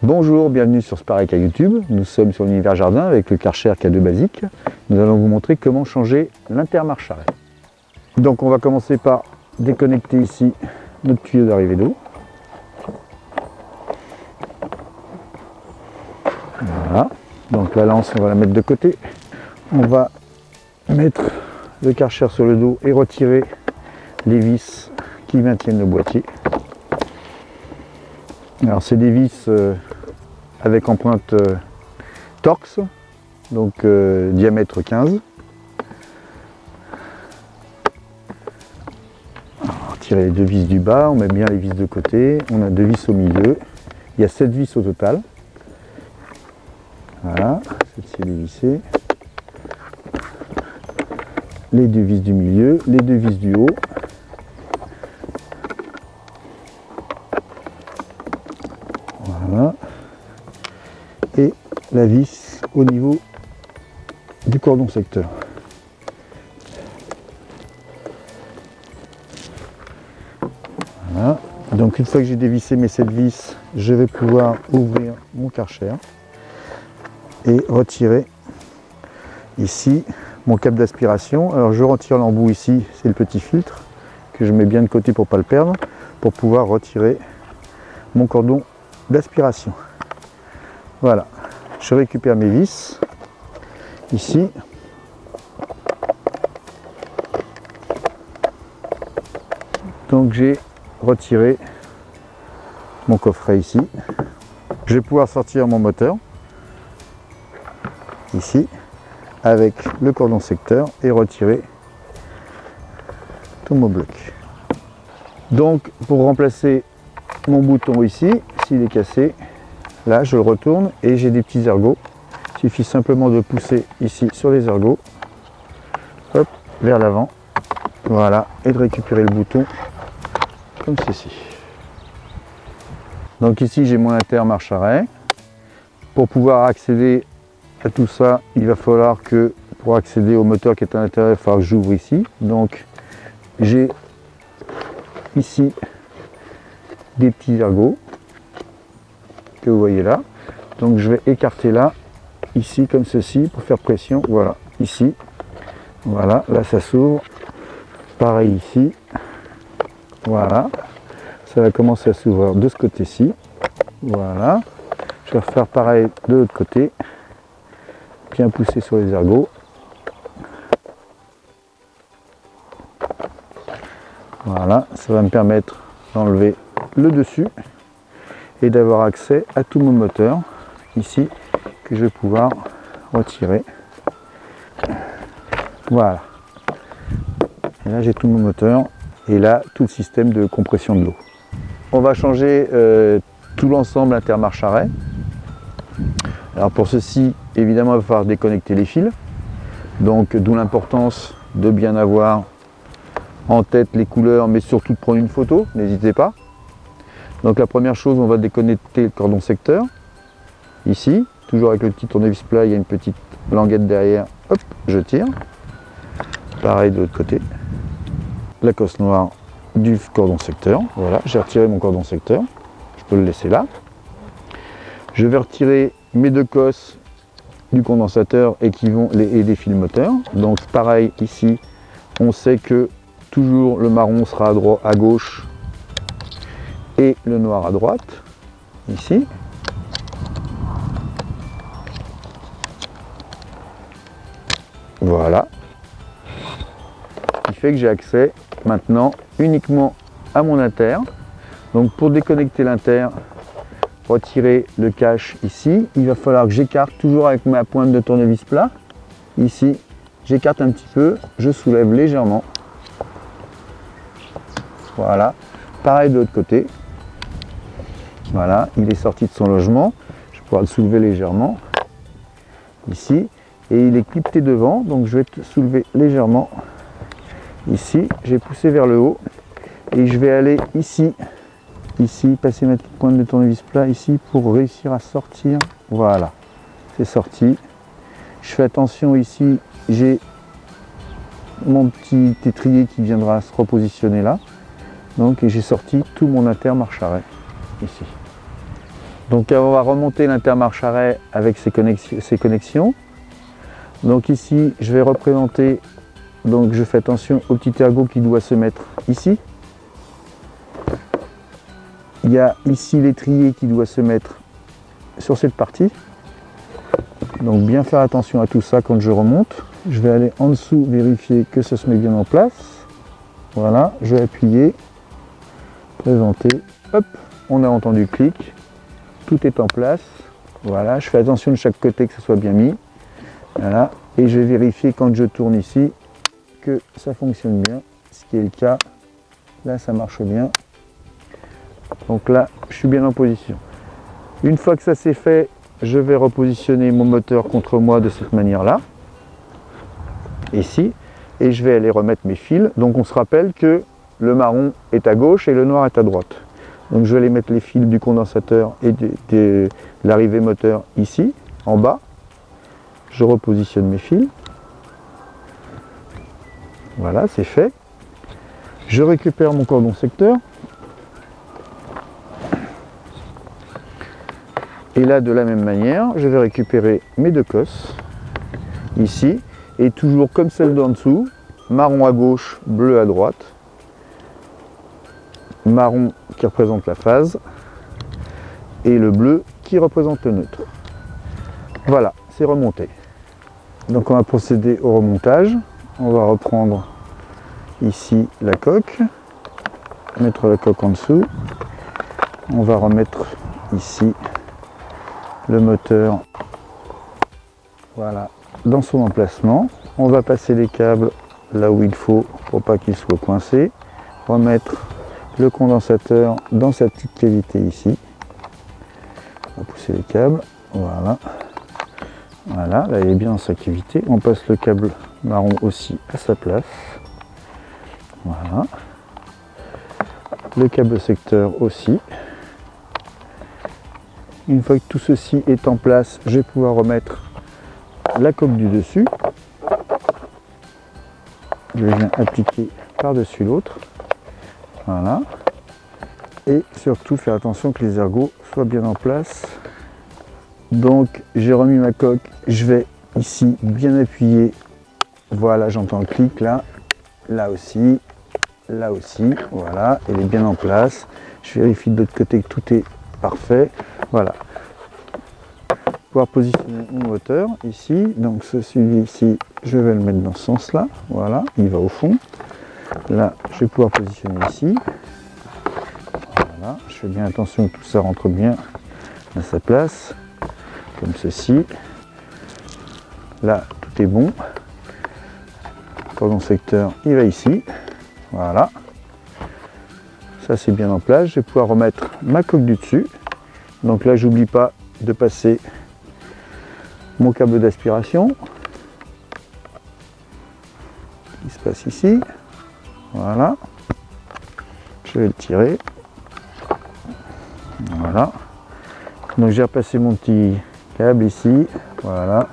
Bonjour, bienvenue sur Spareka YouTube. Nous sommes sur l'univers jardin avec le Karcher K2 basique. Nous allons vous montrer comment changer l'intermarche-arrêt. Donc on va commencer par déconnecter ici notre tuyau d'arrivée d'eau. Voilà. Donc la lance, on va la mettre de côté. On va mettre le Karcher sur le dos et retirer les vis qui maintiennent le boîtier. Alors c'est des vis avec empreinte Torx, donc diamètre 15. On va retirer les deux vis du bas, on met bien les vis de côté, on a deux vis au milieu. Il y a 7 vis au total. Voilà, celle-ci est dévissée. Les deux vis du milieu, les deux vis du haut. Voilà. Et la vis au niveau du cordon secteur. Voilà. Donc une fois que j'ai dévissé mes 7 vis, je vais pouvoir ouvrir mon Karcher et retirer ici mon câble d'aspiration. Alors je retire l'embout ici, c'est le petit filtre que je mets bien de côté pour ne pas le perdre, pour pouvoir retirer mon cordon d'aspiration. Voilà, je récupère mes vis ici. Donc j'ai retiré mon coffret ici. Je vais pouvoir sortir mon moteur ici avec le cordon secteur et retirer tout mon bloc. Donc pour remplacer mon bouton ici, s'il est cassé, là je le retourne et j'ai des petits ergots. Il suffit simplement de pousser ici sur les ergots, hop, vers l'avant, voilà, et de récupérer le bouton comme ceci. Donc ici j'ai mon intermarche-arrêt. Pour pouvoir accéder à tout ça, il va falloir que, pour accéder au moteur qui est à l'intérieur, il va falloir que j'ouvre ici. Donc j'ai ici des petits ergots que vous voyez là. Donc je vais écarter là, ici comme ceci, pour faire pression. Voilà, ici. Voilà, là ça s'ouvre. Pareil ici. Voilà. Ça va commencer à s'ouvrir de ce côté-ci. Voilà. Je vais refaire pareil de l'autre côté. Bien pousser sur les ergots. Voilà, ça va me permettre d'enlever le dessus et d'avoir accès à tout mon moteur ici que je vais pouvoir retirer. Voilà. Et là j'ai tout mon moteur et là tout le système de compression de l'eau. On va changer tout l'ensemble intermarche-arrêt. Alors pour ceci, évidemment, il va falloir déconnecter les fils. Donc d'où l'importance de bien avoir en tête les couleurs, mais surtout de prendre une photo, n'hésitez pas. Donc la première chose, on va déconnecter le cordon secteur. Ici, toujours avec le petit tournevis plat, il y a une petite languette derrière. Hop, je tire. Pareil de l'autre côté. La cosse noire du cordon secteur. Voilà, j'ai retiré mon cordon secteur. Je peux le laisser là. Je vais retirer mes deux cosses du condensateur et des fils moteurs. Donc pareil ici, on sait que toujours le marron sera à gauche et le noir à droite. Ici. Voilà. Ce qui fait que j'ai accès maintenant uniquement à mon inter. Donc pour déconnecter l'inter, retirer le cache ici, il va falloir que j'écarte toujours avec ma pointe de tournevis plat. Ici, j'écarte un petit peu, je soulève légèrement. Voilà. Pareil de l'autre côté. Voilà, il est sorti de son logement. Je vais pouvoir le soulever légèrement. Ici. Et il est clipté devant, donc je vais soulever légèrement. Ici, j'ai poussé vers le haut. Et je vais aller ici. Ici, passer ma petite pointe de tournevis plat ici pour réussir à sortir. Voilà, c'est sorti. Je fais attention ici, j'ai mon petit étrier qui viendra se repositionner là. Donc j'ai sorti tout mon intermarche-arrêt ici. Donc on va remonter l'intermarche-arrêt avec ses connexions. Donc ici, je vais représenter, donc je fais attention au petit ergot qui doit se mettre ici. Il y a ici l'étrier qui doit se mettre sur cette partie. Donc bien faire attention à tout ça quand je remonte. Je vais aller en dessous vérifier que ça se met bien en place. Voilà, je vais appuyer, présenter, hop, on a entendu le clic, tout est en place. Voilà, je fais attention de chaque côté que ça soit bien mis. Voilà, et je vais vérifier quand je tourne ici que ça fonctionne bien, ce qui est le cas. Là, ça marche bien. Donc là, je suis bien en position. Une fois que ça c'est fait, je vais repositionner mon moteur contre moi de cette manière-là, ici, et je vais aller remettre mes fils. Donc on se rappelle que le marron est à gauche et le noir est à droite. Donc je vais aller mettre les fils du condensateur et de l'arrivée moteur ici, en bas. Je repositionne mes fils. Voilà, c'est fait. Je récupère mon cordon secteur. Et là, de la même manière, je vais récupérer mes deux cosses, ici, et toujours comme celle d'en dessous, marron à gauche, bleu à droite, marron qui représente la phase, et le bleu qui représente le neutre. Voilà, c'est remonté. Donc on va procéder au remontage. On va reprendre ici la coque, mettre la coque en dessous. On va remettre ici le moteur, voilà, dans son emplacement. On va passer les câbles là où il faut pour pas qu'ils soient coincés. Remettre le condensateur dans sa petite cavité ici. On va pousser les câbles, voilà. Voilà, là il est bien dans sa cavité. On passe le câble marron aussi à sa place. Voilà. Le câble secteur aussi. Une fois que tout ceci est en place, je vais pouvoir remettre la coque du dessus. Je viens appliquer par-dessus l'autre. Voilà. Et surtout faire attention que les ergots soient bien en place. Donc j'ai remis ma coque, je vais ici bien appuyer. Voilà, j'entends le clic là. Là aussi, voilà, elle est bien en place. Je vérifie de l'autre côté que tout est parfait. Voilà. Pouvoir positionner mon moteur ici. Donc celui ici, je vais le mettre dans ce sens-là. Voilà, il va au fond. Là, je vais pouvoir positionner ici. Voilà, je fais bien attention que tout ça rentre bien à sa place. Comme ceci. Là, tout est bon. Cordon secteur, il va ici. Voilà. Ça, c'est bien en place. Je vais pouvoir remettre ma coque du dessus. Donc là, j'oublie pas de passer mon câble d'aspiration qui se passe ici. Voilà. Je vais le tirer. Voilà. Donc j'ai repassé mon petit câble ici. Voilà.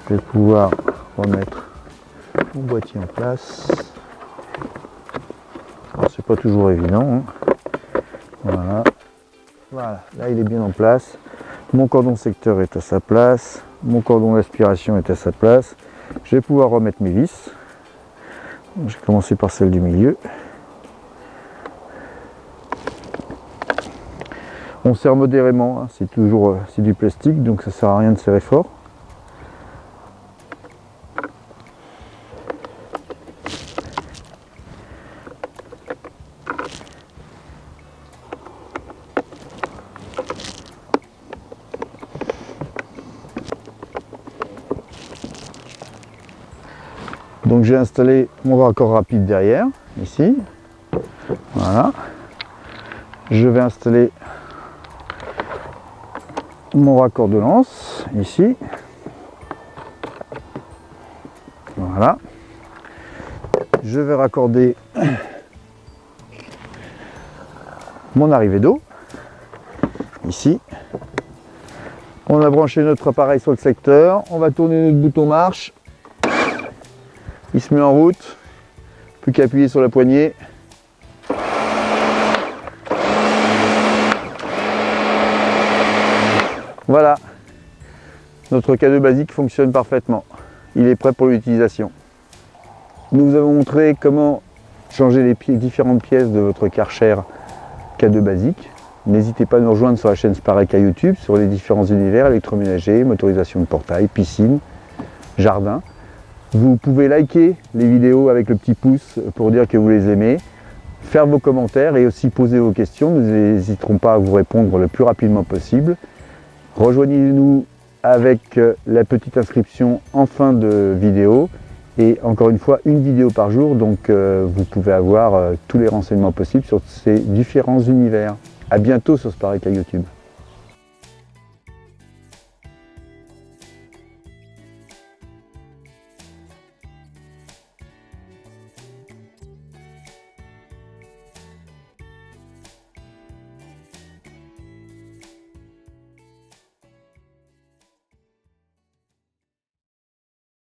Je vais pouvoir remettre mon boîtier en place. C'est pas toujours évident. Hein. Voilà. Voilà, là il est bien en place. Mon cordon secteur est à sa place. Mon cordon d'aspiration est à sa place. Je vais pouvoir remettre mes vis. Je vais commencer par celle du milieu. On serre modérément, hein. C'est du plastique, donc ça sert à rien de serrer fort. Donc j'ai installé mon raccord rapide derrière, ici. Voilà. Je vais installer mon raccord de lance, ici. Voilà. Je vais raccorder mon arrivée d'eau, ici. On a branché notre appareil sur le secteur. On va tourner notre bouton marche. Il se met en route, plus qu'à appuyer sur la poignée. Voilà, notre K2 basique fonctionne parfaitement. Il est prêt pour l'utilisation. Nous vous avons montré comment changer les différentes pièces de votre Karcher K2 basique. N'hésitez pas à nous rejoindre sur la chaîne Sparek à YouTube, sur les différents univers électroménagers, motorisation de portail, piscine, jardin. Vous pouvez liker les vidéos avec le petit pouce pour dire que vous les aimez, faire vos commentaires et aussi poser vos questions. Nous n'hésiterons pas à vous répondre le plus rapidement possible. Rejoignez-nous avec la petite inscription en fin de vidéo et encore une fois une vidéo par jour, donc vous pouvez avoir tous les renseignements possibles sur ces différents univers. A bientôt sur Sparek à YouTube.